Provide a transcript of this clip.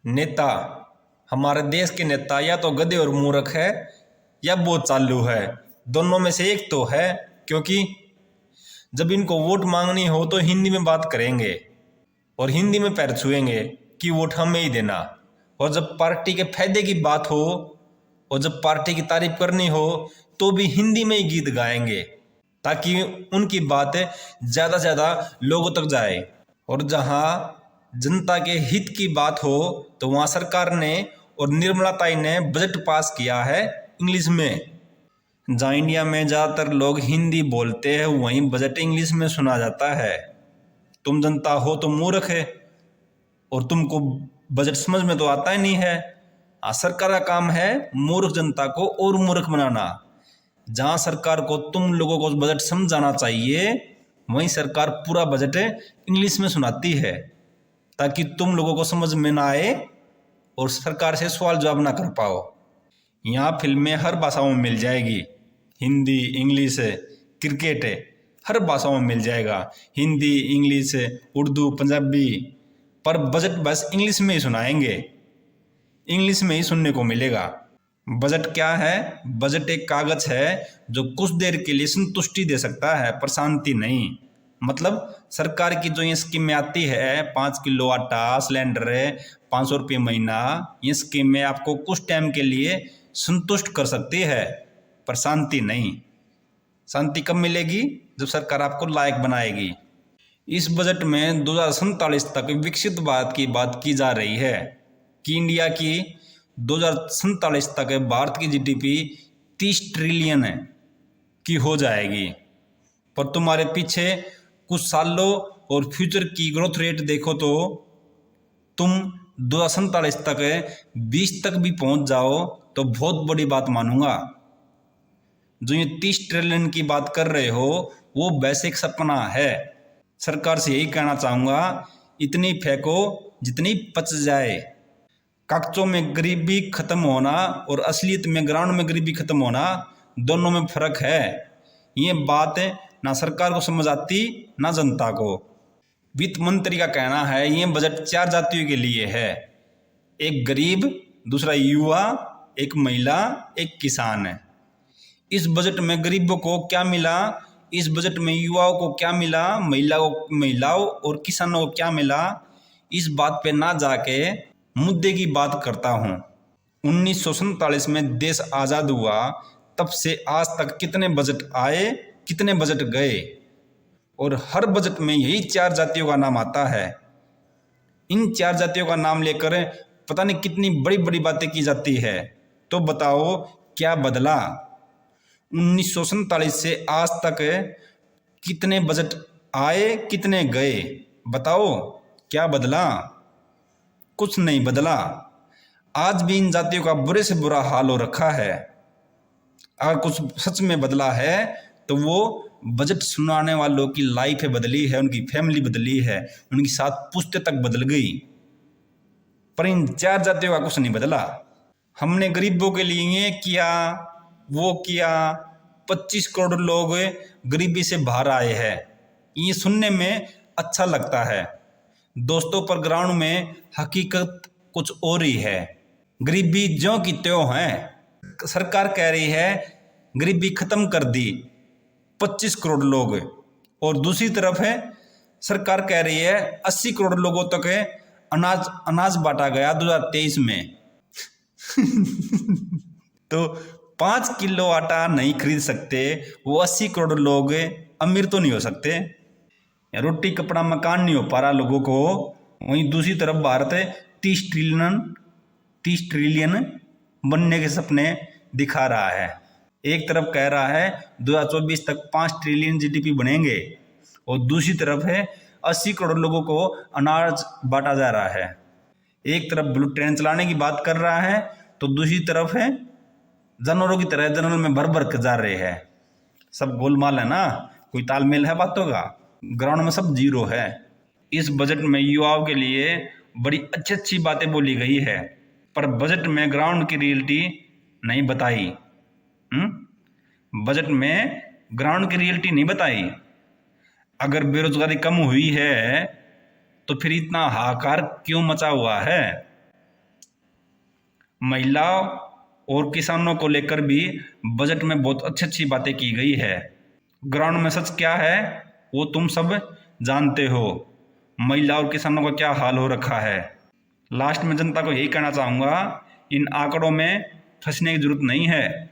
नेता, हमारे देश के नेता या तो गधे और मूर्ख है या बहुत चालू है, दोनों में से एक तो है। क्योंकि जब इनको वोट मांगनी हो तो हिंदी में बात करेंगे और हिंदी में पैर छुएंगे कि वोट हमें ही देना। और जब पार्टी के फायदे की बात हो और जब पार्टी की तारीफ करनी हो तो भी हिंदी में ही गीत गाएंगे ताकि उनकी बात ज़्यादा से ज़्यादा लोगों तक जाए। और जहाँ जनता के हित की बात हो तो वहाँ सरकार ने और निर्मला ताई ने बजट पास किया है इंग्लिश में। जहाँ इंडिया में ज़्यादातर लोग हिंदी बोलते हैं वहीं बजट इंग्लिश में सुना जाता है। तुम जनता हो तो मूर्ख है और तुमको बजट समझ में तो आता ही नहीं है। सरकार का काम है मूर्ख जनता को और मूर्ख बनाना। जहाँ सरकार को तुम लोगों को बजट समझाना चाहिए वहीं सरकार पूरा बजट इंग्लिश में सुनाती है ताकि तुम लोगों को समझ में ना आए और सरकार से सवाल जवाब ना कर पाओ। यहाँ फिल्में हर भाषाओं में मिल जाएगी, हिंदी, इंग्लिश, क्रिकेट हर भाषाओं में मिल जाएगा, हिंदी, इंग्लिश, उर्दू, पंजाबी। पर बजट बस इंग्लिश में ही सुनाएंगे, इंग्लिश में ही सुनने को मिलेगा। बजट क्या है? बजट एक कागज है जो कुछ देर के लिए संतुष्टि दे सकता है पर शांति नहीं। मतलब सरकार की जो ये स्कीमें आती है, 5 किलो आटा सिलेंडर, 500 रुपये महीना, ये स्कीमें आपको कुछ टाइम के लिए संतुष्ट कर सकती है पर शांति नहीं। शांति कब मिलेगी? जब सरकार आपको लायक बनाएगी। इस बजट में 2047 तक विकसित भारत की बात की जा रही है कि इंडिया की 2047 तक भारत की जीडीपी 30 ट्रिलियन की हो जाएगी। पर तुम्हारे पीछे कुछ सालों और फ्यूचर की ग्रोथ रेट देखो तो तुम 2047 तक 20 तक भी पहुंच जाओ तो बहुत बड़ी बात मानूंगा। जो ये 30 ट्रिलियन की बात कर रहे हो वो वैसे एक सपना है। सरकार से यही कहना चाहूँगा, इतनी फेंको जितनी पच जाए। कागजों में गरीबी खत्म होना और असलियत में ग्राउंड में गरीबी खत्म होना, दोनों में फर्क है। ये बात ना सरकार को समझ आती ना जनता को। वित्त मंत्री का कहना है ये बजट 4 जातियों के लिए है, एक गरीब, दूसरा युवा, एक महिला, एक किसान है। इस बजट में गरीबों को क्या मिला, इस बजट में युवाओं को क्या मिला, महिलाओं और किसानों को क्या मिला, इस बात पे ना जाके मुद्दे की बात करता हूँ। 1947 में देश आज़ाद हुआ, तब से आज तक कितने बजट आए, कितने बजट गए और हर बजट में यही 4 जातियों का नाम आता है। इन 4 जातियों का नाम लेकर पता नहीं कितनी बड़ी बड़ी बातें की जाती है। तो बताओ क्या बदला? 1947 से आज तक कितने बजट आए, कितने गए? बताओ क्या बदला? कुछ नहीं बदला। आज भी इन जातियों का बुरे से बुरा हाल हो रखा है। अगर कुछ सच में बदला है तो वो बजट सुनाने वालों की लाइफ बदली है, उनकी फैमिली बदली है, उनकी 7 पुश्तें तक बदल गई। पर इन 4 जातियों का कुछ नहीं बदला। हमने गरीबों के लिए ये किया, वो किया, 25 करोड़ लोग गरीबी से बाहर आए हैं। ये सुनने में अच्छा लगता है दोस्तों, पर ग्राउंड में हकीकत कुछ और ही है। गरीबी ज्यों की त्यों है। सरकार कह रही है गरीबी खत्म कर दी 25 करोड़ लोग, और दूसरी तरफ है सरकार कह रही है 80 करोड़ लोगों तक अनाज बांटा गया 2023 में। तो 5 किलो आटा नहीं खरीद सकते वो 80 करोड़ लोग अमीर तो नहीं हो सकते? रोटी कपड़ा मकान नहीं हो पा रहा लोगों को, वहीं दूसरी तरफ भारत 30 ट्रिलियन बनने के सपने दिखा रहा है। एक तरफ कह रहा है 2024 तक 5 ट्रिलियन जीडीपी बनेंगे और दूसरी तरफ है 80 करोड़ लोगों को अनाज बांटा जा रहा है। एक तरफ ब्लू ट्रेन चलाने की बात कर रहा है तो दूसरी तरफ है जानवरों की तरह जंगल में भर भर के जा रहे हैं। सब गोलमाल है ना, कोई तालमेल है बातों का? ग्राउंड में सब जीरो है। इस बजट में युवाओं के लिए बड़ी अच्छी अच्छी बातें बोली गई है पर बजट में ग्राउंड की रियलिटी नहीं बताई। बजट में ग्राउंड की रियलिटी नहीं बताई। अगर बेरोजगारी कम हुई है तो फिर इतना हाहाकार क्यों मचा हुआ है? महिलाओं और किसानों को लेकर भी बजट में बहुत अच्छी अच्छी बातें की गई है। ग्राउंड में सच क्या है वो तुम सब जानते हो। महिला और किसानों का क्या हाल हो रखा है। लास्ट में जनता को यही कहना चाहूँगा, इन आंकड़ों में फंसने की जरूरत नहीं है।